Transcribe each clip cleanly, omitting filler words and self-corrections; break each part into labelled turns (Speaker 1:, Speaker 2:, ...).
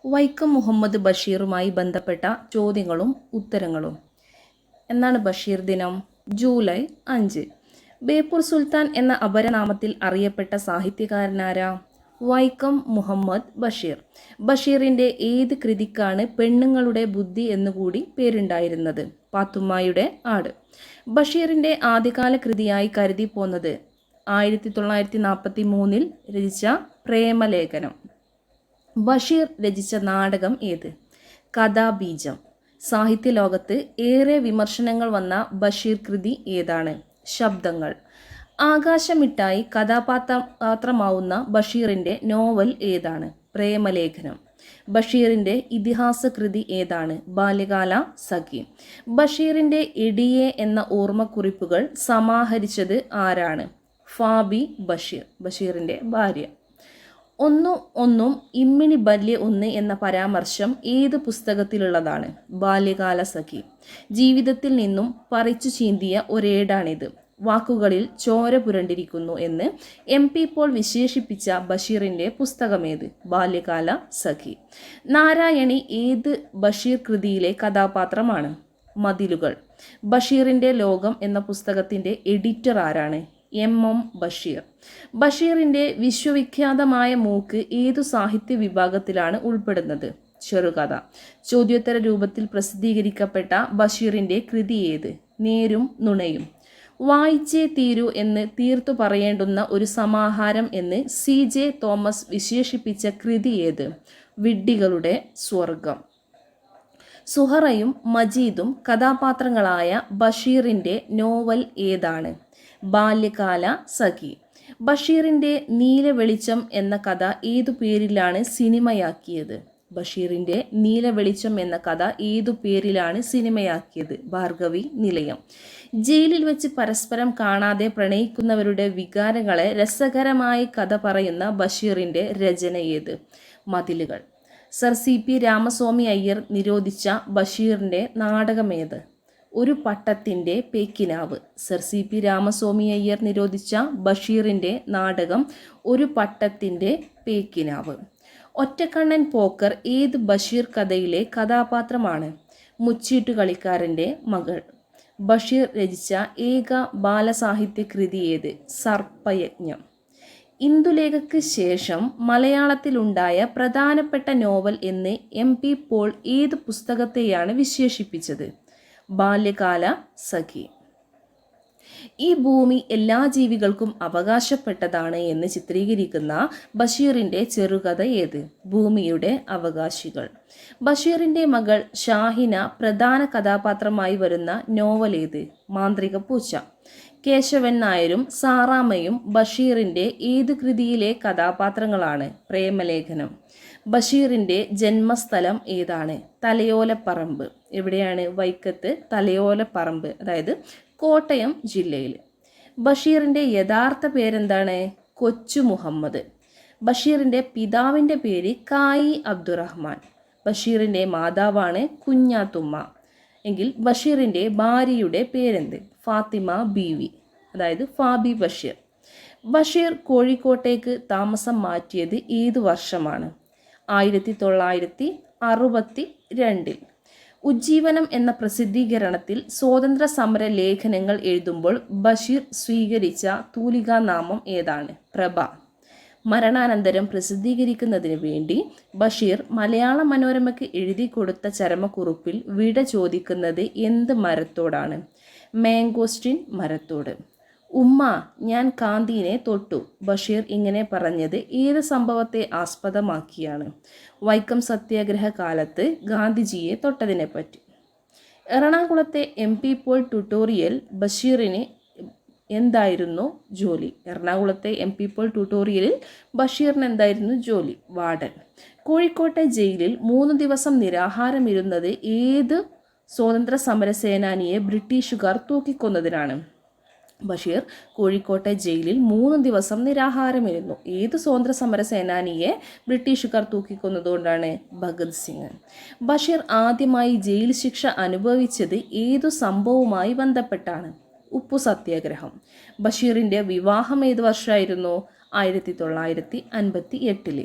Speaker 1: വൈക്കം മുഹമ്മദ് ബഷീറുമായി ബന്ധപ്പെട്ട ചോദ്യങ്ങളും ഉത്തരങ്ങളും. എന്നാണ് ബഷീർ ദിനം? ജൂലൈ 5. ബേപ്പൂർ സുൽത്താൻ എന്ന അപരനാമത്തിൽ അറിയപ്പെട്ട സാഹിത്യകാരനാരാ? വൈക്കം മുഹമ്മദ് ബഷീർ. ബഷീറിൻ്റെ ഏത് കൃതിക്കാണ് പെണ്ണുങ്ങളുടെ ബുദ്ധി എന്നുകൂടി പേരുണ്ടായിരുന്നത്? പാത്തുമ്മായുടെ ആട്. ബഷീറിൻ്റെ ആദ്യകാല കൃതിയായി കരുതിപ്പോന്നത് 1943 രചിച്ച പ്രേമലേഖനം. ബഷീർ രചിച്ച നാടകം ഏത്? കഥാബീജം. സാഹിത്യലോകത്ത് ഏറെ വിമർശനങ്ങൾ വന്ന ബഷീർ കൃതി ഏതാണ്? ശബ്ദങ്ങൾ. ആകാശമിട്ടായി കഥാപാത്രമാവുന്ന ബഷീറിൻ്റെ നോവൽ ഏതാണ്? പ്രേമലേഖനം. ബഷീറിൻ്റെ ഇതിഹാസ കൃതി ഏതാണ്? ബാല്യകാല സഖി. ബഷീറിൻ്റെ ഇടിയെ എന്ന ഓർമ്മക്കുറിപ്പുകൾ സമാഹരിച്ചത് ആരാണ്? ഫാബി ബഷീർ, ബഷീറിൻ്റെ ഭാര്യ. ഒന്നും ഇമ്മിണി ബല്യ ഒന്ന് എന്ന പരാമർശം ഏത് പുസ്തകത്തിലുള്ളതാണ്? ബാല്യകാല സഖി. ജീവിതത്തിൽ നിന്നും പറിച്ചു ചീന്തിയ ഒരേടാണിത്. വാക്കുകളിൽ ചോര പുരണ്ടിരിക്കുന്നു എന്ന് MP പോൾ വിശേഷിപ്പിച്ച ബഷീറിൻ്റെ പുസ്തകമേത്? ബാല്യകാല സഖി. നാരായണി ഏത് ബഷീർ കൃതിയിലെ കഥാപാത്രമാണ്? മതിലുകൾ. ബഷീറിൻ്റെ ലോകം എന്ന പുസ്തകത്തിൻ്റെ എഡിറ്റർ ആരാണ്? MM ബഷീർ. ബഷീറിൻ്റെ വിശ്വവിഖ്യാതമായ മൂക്ക് ഏതു സാഹിത്യ വിഭാഗത്തിലാണ് ഉൾപ്പെടുന്നത്? ചെറുകഥ. ചോദ്യോത്തര രൂപത്തിൽ പ്രസിദ്ധീകരിക്കപ്പെട്ട ബഷീറിൻ്റെ കൃതി ഏത്? നേരും നുണയും. വായിച്ചേ തീരൂ എന്ന് തീർത്തു പറയേണ്ടുന്ന ഒരു സമാഹാരം എന്ന് CJ തോമസ് വിശേഷിപ്പിച്ച കൃതി ഏത്? വിഡ്ഢികളുടെ സ്വർഗം. സുഹറയും മജീദും കഥാപാത്രങ്ങളായ ബഷീറിൻ്റെ നോവൽ ഏതാണ്? ബാല്യകാല സഖി. ബഷീറിൻ്റെ നീല വെളിച്ചം എന്ന കഥ ഏതു പേരിലാണ് സിനിമയാക്കിയത്? ബഷീറിൻ്റെ നീല വെളിച്ചം എന്ന കഥ ഏതു പേരിലാണ് സിനിമയാക്കിയത്? ഭാർഗവി നിലയം. ജയിലിൽ വെച്ച് പരസ്പരം കാണാതെ പ്രണയിക്കുന്നവരുടെ വികാരങ്ങളെ രസകരമായി കഥ പറയുന്ന ബഷീറിൻ്റെ രചന ഏത്? മതിലുകൾ. സർ CP രാമസ്വാമി അയ്യർ നിരോധിച്ച ബഷീറിൻ്റെ നാടകമേത്? ഒരു പട്ടത്തിൻ്റെ പേക്കിനാവ്. സർ CP രാമസ്വാമി അയ്യർ നിരോധിച്ച ബഷീറിൻ്റെ നാടകം ഒരു പട്ടത്തിൻ്റെ പേക്കിനാവ്. ഒറ്റക്കണ്ണൻ പോക്കർ ഏത് ബഷീർ കഥയിലെ കഥാപാത്രമാണ്? മുച്ചീട്ടു കളിക്കാരൻ്റെ മകൾ. ബഷീർ രചിച്ച ഏക ബാലസാഹിത്യ കൃതി ഏത്? സർപ്പയജ്ഞം. ഇന്ദുലേഖയ്ക്ക് ശേഷം മലയാളത്തിലുണ്ടായ പ്രധാനപ്പെട്ട നോവൽ എന്ന് MP പോൾ ഏത് പുസ്തകത്തെയാണ് വിശേഷിപ്പിച്ചത്? ബാല്യകാല സഖി. ഈ ഭൂമി എല്ലാ ജീവികൾക്കും അവകാശപ്പെട്ടതാണ് എന്ന് ചിത്രീകരിക്കുന്ന ബഷീറിൻ്റെ ചെറുകഥ ഏത്? ഭൂമിയുടെ അവകാശികൾ. ബഷീറിൻ്റെ മകൾ ഷാഹിന പ്രധാന കഥാപാത്രമായി വരുന്ന നോവൽ ഏത്? മാന്ത്രിക പൂച്ച. കേശവൻ നായരും സാറാമ്മയും ബഷീറിൻ്റെ ഏത് കൃതിയിലെ കഥാപാത്രങ്ങളാണ്? പ്രേമലേഖനം. ബഷീറിൻ്റെ ജന്മസ്ഥലം ഏതാണ്? തലയോലപ്പറമ്പ്. എവിടെയാണ്? വൈക്കത്ത് തലയോലപ്പറമ്പ്, അതായത് കോട്ടയം ജില്ലയിൽ. ബഷീറിൻ്റെ യഥാർത്ഥ പേരെന്താണ്? കൊച്ചു മുഹമ്മദ്. ബഷീറിൻ്റെ പിതാവിൻ്റെ പേര് കായി അബ്ദുറഹ്മാൻ. ബഷീറിൻ്റെ മാതാവാണ് കുഞ്ഞാത്തുമ്മ. എങ്കിൽ ബഷീറിൻ്റെ ഭാര്യയുടെ പേരെന്ത്? ഫാത്തിമ ബീവി, അതായത് ഫാബി ബഷീർ. ബഷീർ കോഴിക്കോട്ടേക്ക് താമസം മാറ്റിയത് ഏതു വർഷമാണ്? 1962. ഉജ്ജീവനം എന്ന പ്രസിദ്ധീകരണത്തിൽ സ്വാതന്ത്ര്യ സമര ലേഖനങ്ങൾ എഴുതുമ്പോൾ ബഷീർ സ്വീകരിച്ച തൂലികാനാമം ഏതാണ്? പ്രഭ. മരണാനന്തരം പ്രസിദ്ധീകരിക്കുന്നതിന് വേണ്ടി ബഷീർ മലയാള മനോരമയ്ക്ക് എഴുതി കൊടുത്ത ചരമക്കുറിപ്പിൽ വിട ചോദിക്കുന്നത് എന്ത് മരത്തോടാണ്? മാംഗോസ്റ്റിൻ മരത്തോട്. ഉമ്മ, ഞാൻ കാന്തിനെ തൊട്ടു. ബഷീർ ഇങ്ങനെ പറഞ്ഞത് ഏത് സംഭവത്തെ ആസ്പദമാക്കിയാണ്? വൈക്കം സത്യാഗ്രഹ കാലത്ത് ഗാന്ധിജിയെ തൊട്ടതിനെപ്പറ്റി. എറണാകുളത്തെ MP പോൾ ട്യൂട്ടോറിയൽ ബഷീറിന് എന്തായിരുന്നു ജോലി? എറണാകുളത്തെ MP പോൾ ട്യൂട്ടോറിയലിൽ ബഷീറിന് എന്തായിരുന്നു ജോലി? വാർഡൻ. കോഴിക്കോട്ടെ ജയിലിൽ 3 ദിവസം നിരാഹാരമിരുന്നത് ഏത് സ്വാതന്ത്ര്യ സമര സേനാനിയെ ബ്രിട്ടീഷുകാർ തൂക്കിക്കൊന്നതിനാണ്? ബഷീർ കോഴിക്കോട്ടെ ജയിലിൽ 3 ദിവസം നിരാഹാരമിരുന്നു. ഏത് സ്വാതന്ത്ര്യ സമര സേനാനിയെ ബ്രിട്ടീഷുകാർ തൂക്കിക്കൊന്നതുകൊണ്ടാണ്? ഭഗത് സിംഗ്. ബഷീർ ആദ്യമായി ജയിൽ ശിക്ഷ അനുഭവിച്ചത് ഏതു സംഭവവുമായി ബന്ധപ്പെട്ടാണ്? ഉപ്പു സത്യാഗ്രഹം. ബഷീറിൻ്റെ വിവാഹം ഏത് വർഷമായിരുന്നു? 1958.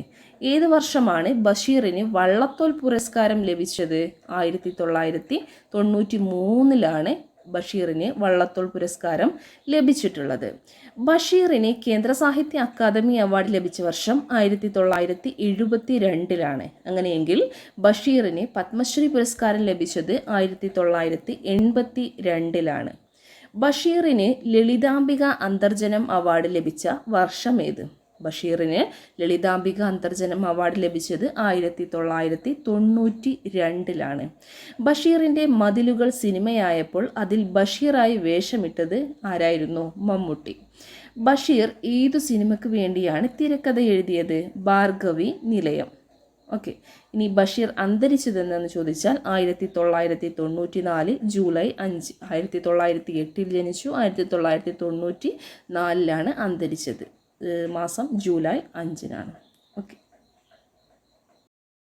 Speaker 1: ഏത് വർഷമാണ് ബഷീറിന് വള്ളത്തോൾ പുരസ്കാരം ലഭിച്ചത്? 1993 ബഷീറിന് വള്ളത്തോൾ പുരസ്കാരം ലഭിച്ചിട്ടുള്ളത്. ബഷീറിന് കേന്ദ്ര സാഹിത്യ അക്കാദമി അവാർഡ് ലഭിച്ച വർഷം 1972. അങ്ങനെയെങ്കിൽ ബഷീറിന് പത്മശ്രീ പുരസ്കാരം ലഭിച്ചത് 1982. ബഷീറിന് ലളിതാംബിക അന്തർജനം അവാർഡ് ലഭിച്ച വർഷം ഏത്? ബഷീറിന് ലളിതാംബിക അന്തർജനം അവാർഡ് ലഭിച്ചത് 1992. ബഷീറിൻ്റെ മതിലുകൾ സിനിമയായപ്പോൾ അതിൽ ബഷീറായി വേഷമിട്ടത് ആരായിരുന്നു? മമ്മൂട്ടി. ബഷീർ ഏതു സിനിമയ്ക്ക് വേണ്ടിയാണ് തിരക്കഥ എഴുതിയത്? ഭാർഗവി നിലയം. ഓക്കെ, ഇനി ബഷീർ അന്തരിച്ചതെന്നു ചോദിച്ചാൽ 1994 ജൂലൈ 5. 1908 ജനിച്ചു, 1994 അന്തരിച്ചത്. മാസം ജൂലൈ 5. ഓക്കെ.